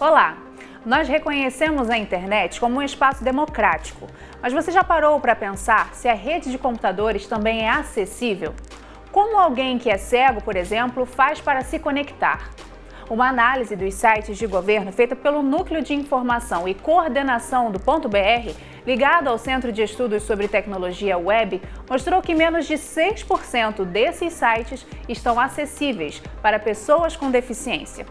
Olá! Nós reconhecemos a internet como um espaço democrático, mas você já parou para pensar se a rede de computadores também é acessível? Como alguém que é cego, por exemplo, faz para se conectar? Uma análise dos sites de governo feita pelo Núcleo de Informação e Coordenação do .br, ligado ao Centro de Estudos sobre Tecnologia Web, mostrou que menos de 6% desses sites estão acessíveis para pessoas com deficiência.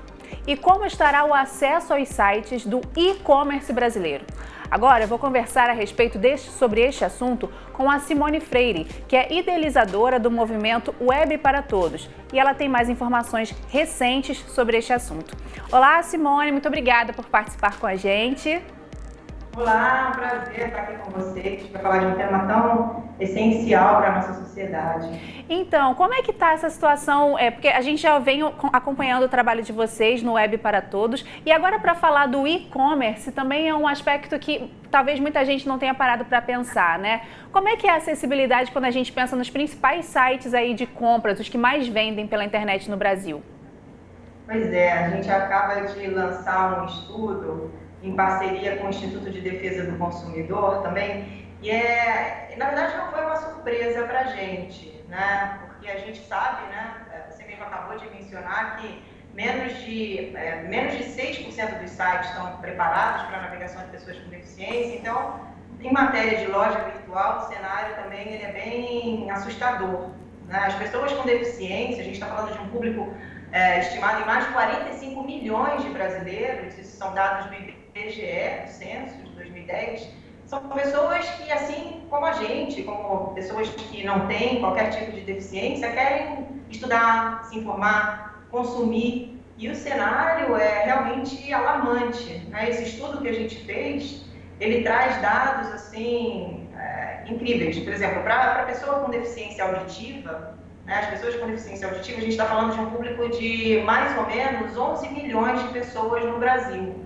E como estará o acesso aos sites do e-commerce brasileiro? Agora eu vou conversar a respeito sobre este assunto com a Simone Freire, que é idealizadora do movimento Web para Todos, e ela tem mais informações recentes sobre este assunto. Olá, Simone, muito obrigada por participar com a gente. Olá, um prazer estar aqui com vocês para falar de um tema tão essencial para a nossa sociedade. Então, como é que está essa situação? Porque a gente já vem acompanhando o trabalho de vocês no Web para Todos, e agora para falar do e-commerce também é um aspecto que talvez muita gente não tenha parado para pensar, né? Como é que é a acessibilidade quando a gente pensa nos principais sites aí de compras, os que mais vendem pela internet no Brasil? Pois é, a gente acaba de lançar um estudo em parceria com o Instituto de Defesa do Consumidor também, e na verdade não foi uma surpresa para a gente, né? Porque a gente sabe, né? Você mesmo acabou de mencionar que menos de 6% dos sites estão preparados para a navegação de pessoas com deficiência. Então, em matéria de loja virtual, o cenário também ele é bem assustador, né? As pessoas com deficiência, a gente está falando de um público estimado em mais de 45 milhões de brasileiros, isso são dados do IBGE, do Censo de 2010, são pessoas que, assim como a gente, como pessoas que não têm qualquer tipo de deficiência, querem estudar, se informar, consumir, e o cenário é realmente alarmante, né? Esse estudo que a gente fez, ele traz dados assim incríveis. Por exemplo, para a pessoa com deficiência auditiva, né, as pessoas com deficiência auditiva, a gente está falando de um público de mais ou menos 11 milhões de pessoas no Brasil.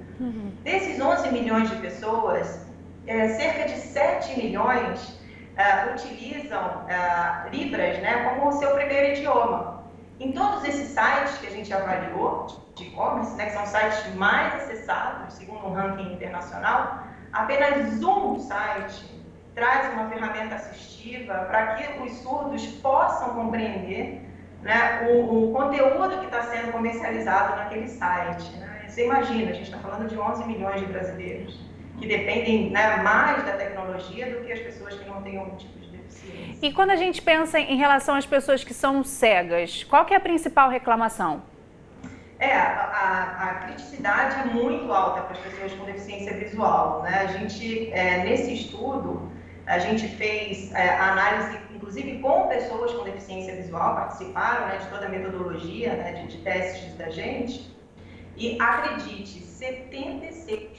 Desses 11 milhões de pessoas, cerca de 7 milhões utilizam Libras, né, como o seu primeiro idioma. Em todos esses sites que a gente avaliou de e-commerce, né, que são sites mais acessados, segundo um ranking internacional, apenas um site traz uma ferramenta assistiva para que os surdos possam compreender, né, o conteúdo que está sendo comercializado naquele site, né? Você imagina, a gente está falando de 11 milhões de brasileiros que dependem, né, mais da tecnologia do que as pessoas que não têm algum tipo de deficiência. E quando a gente pensa em relação às pessoas que são cegas, qual que é a principal reclamação? A criticidade é muito alta para as pessoas com deficiência visual, né? A gente, nesse estudo, a gente fez a análise, inclusive com pessoas com deficiência visual, participaram, né, de toda a metodologia, né, de testes da gente, e acredite, 76%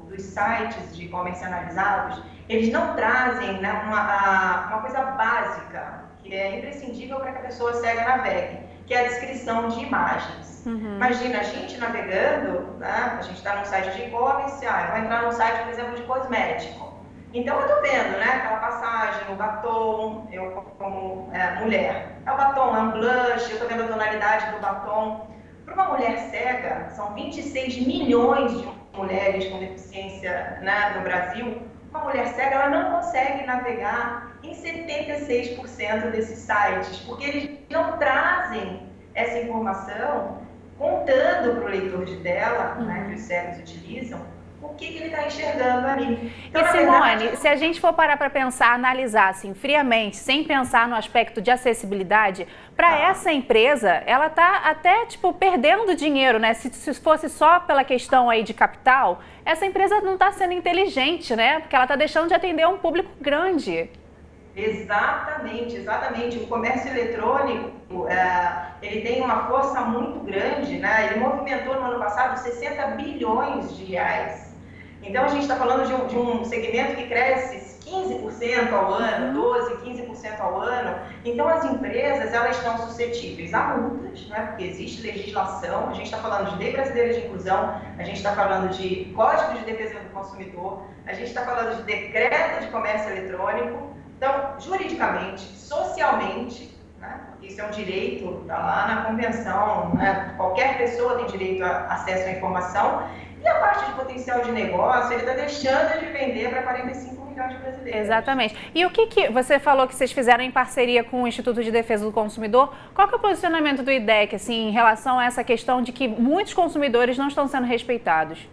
dos sites de e-commerce analisados, eles não trazem, né, uma coisa básica, que é imprescindível para que a pessoa cega navegue, que é a descrição de imagens. Imagina a gente navegando, né, a gente está num site de e-commerce, eu vou entrar num site, por exemplo, de cosmético. Então eu estou vendo, né, aquela passagem, o batom, eu como mulher, o batom, é um blush, eu estou vendo a tonalidade do batom. Para uma mulher cega, são 26 milhões de mulheres com deficiência, né, no Brasil. Uma mulher cega, ela não consegue navegar em 76% desses sites, porque eles não trazem essa informação contando para o leitor de tela, né, que os cegos utilizam, o que ele está enxergando ali. Então, e Simone, se a gente for parar para pensar, analisar assim, friamente, sem pensar no aspecto de acessibilidade, para essa empresa, ela está até perdendo dinheiro, né? Se fosse só pela questão aí de capital, essa empresa não está sendo inteligente, né? Porque ela está deixando de atender um público grande. Exatamente, exatamente. O comércio eletrônico, ele tem uma força muito grande, né? Ele movimentou no ano passado 60 bilhões de reais. Então, a gente está falando de um segmento que cresce 15% ao ano, 12%, 15% ao ano. Então, as empresas, elas estão suscetíveis a multas, né? Porque existe legislação, a gente está falando de Lei Brasileira de Inclusão, a gente está falando de Código de Defesa do Consumidor, a gente está falando de Decreto de Comércio Eletrônico. Então, juridicamente, socialmente, né? Isso é um direito, está lá na convenção, né? Qualquer pessoa tem direito a acesso à informação. E a parte de potencial de negócio, ele está deixando de vender para 45 milhões de brasileiros. Exatamente. E o que você falou que vocês fizeram em parceria com o Instituto de Defesa do Consumidor? Qual que é o posicionamento do IDEC, assim, em relação a essa questão de que muitos consumidores não estão sendo respeitados?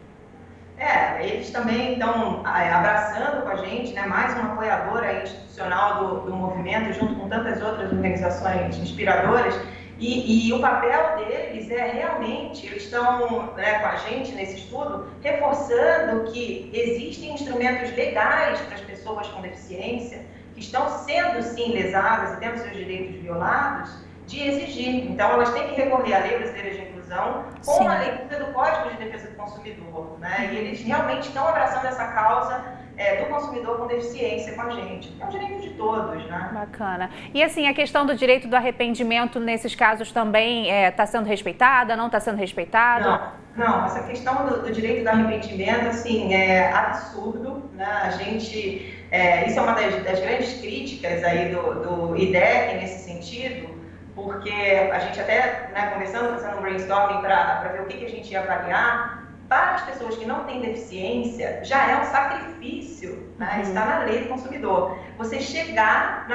Eles também estão abraçando com a gente, né, mais uma apoiadora institucional do movimento, junto com tantas outras organizações inspiradoras. E o papel deles realmente, eles estão, né, com a gente nesse estudo, reforçando que existem instrumentos legais para as pessoas com deficiência, que estão sendo sim lesadas e tendo seus direitos violados, de exigir. Então, elas têm que recorrer à Lei Brasileira de Inclusão com a leitura do Código de Defesa do Consumidor, né? E eles realmente estão abraçando essa causa do consumidor com deficiência com a gente. É um direito de todos, né? Bacana. E assim, a questão do direito do arrependimento nesses casos também está sendo respeitada, não está sendo respeitada? Não, essa questão do direito do arrependimento, assim, é absurdo, né? A gente, isso é uma das grandes críticas aí do IDEC nesse sentido, porque a gente até, né, conversando, fazendo um brainstorming para ver o que a gente ia avaliar. Para as pessoas que não têm deficiência, já é um sacrifício, né? Está na lei do consumidor. Você chegar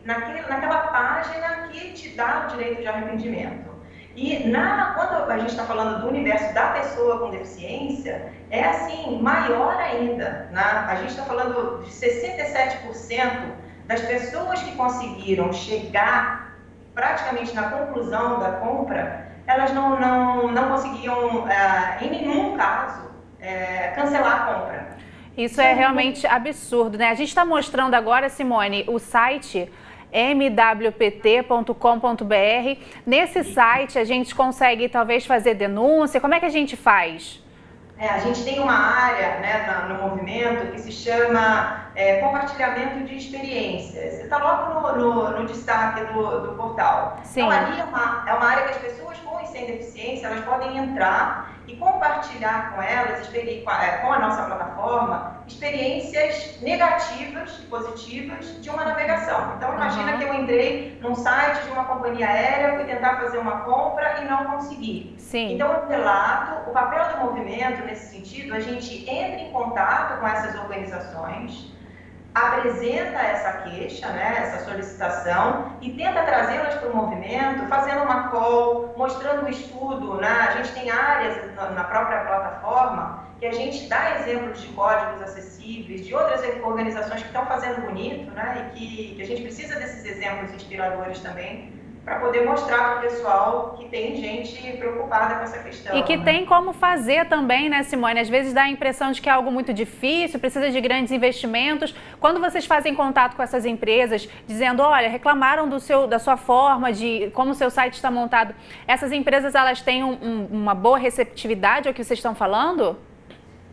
naquela página que te dá o direito de arrependimento. E quando a gente está falando do universo da pessoa com deficiência, é assim, maior ainda, né? A gente está falando de 67% das pessoas que conseguiram chegar praticamente na conclusão da compra, elas não conseguiam, em nenhum caso, cancelar a compra. Isso é realmente absurdo, né? A gente está mostrando agora, Simone, o site mwpt.com.br. Nesse site a gente consegue talvez fazer denúncia. Como é que a gente faz? A gente tem uma área, né, no movimento que se chama compartilhamento de experiências. Está logo no destaque do portal. Sim. Então, ali é uma área que as pessoas com e sem deficiência elas podem entrar e compartilhar com elas, com a nossa plataforma, experiências negativas e positivas de uma navegação. Então, imagina que eu entrei num site de uma companhia aérea, fui tentar fazer uma compra e não consegui. Sim. Então, eu relato, o papel do movimento, nesse sentido, a gente entra em contato com essas organizações, apresenta essa queixa, né, essa solicitação e tenta trazê-las para o movimento, fazendo uma call, mostrando o estudo, né? A gente tem áreas na própria plataforma que a gente dá exemplos de códigos acessíveis, de outras organizações que estão fazendo bonito, né, e que a gente precisa desses exemplos inspiradores também, para poder mostrar para o pessoal que tem gente preocupada com essa questão. E que tem como fazer também, né, Simone? Às vezes dá a impressão de que é algo muito difícil, precisa de grandes investimentos. Quando vocês fazem contato com essas empresas, dizendo, olha, reclamaram da sua forma, de como o seu site está montado, essas empresas, elas têm uma boa receptividade ao que vocês estão falando?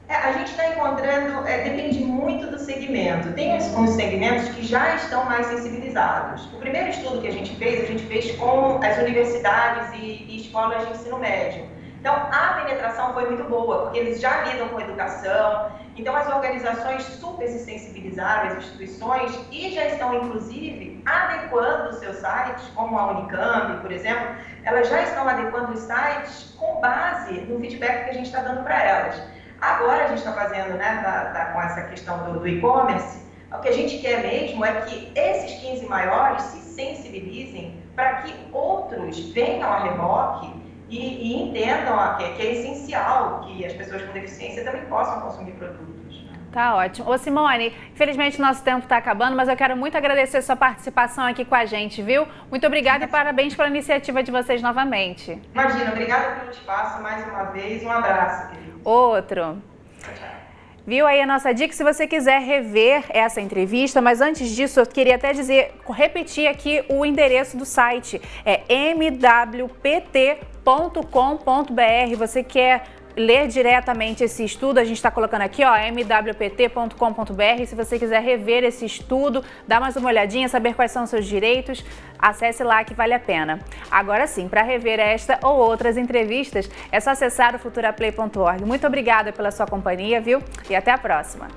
A gente está encontrando, depende muito do segmento. Tem uns segmentos que já estão mais sensibilizados. O primeiro estudo que a gente fez com as universidades e escolas de ensino médio. Então, a penetração foi muito boa, porque eles já lidam com educação. Então, as organizações super se sensibilizaram, as instituições, e já estão, inclusive, adequando os seus sites, como a Unicamp, por exemplo, elas já estão adequando os sites com base no feedback que a gente está dando para elas. Agora a gente está fazendo, né, com essa questão do e-commerce, o que a gente quer mesmo é que esses 15 maiores se sensibilizem para que outros venham a reboque e entendam que é essencial que as pessoas com deficiência também possam consumir produtos. Tá ótimo. Ô Simone, infelizmente nosso tempo está acabando, mas eu quero muito agradecer a sua participação aqui com a gente, viu? Muito obrigada e parabéns pela iniciativa de vocês novamente. Imagina, obrigada pelo espaço mais uma vez, um abraço, querido. Outro. Viu aí a nossa dica, se você quiser rever essa entrevista, mas antes disso eu queria até repetir aqui o endereço do site, é mwpt.com.br, você quer ler diretamente esse estudo, a gente está colocando aqui, ó, mwpt.com.br. Se você quiser rever esse estudo, dar mais uma olhadinha, saber quais são os seus direitos, acesse lá que vale a pena. Agora sim, para rever esta ou outras entrevistas, é só acessar o futuraplay.org. Muito obrigada pela sua companhia, viu? E até a próxima.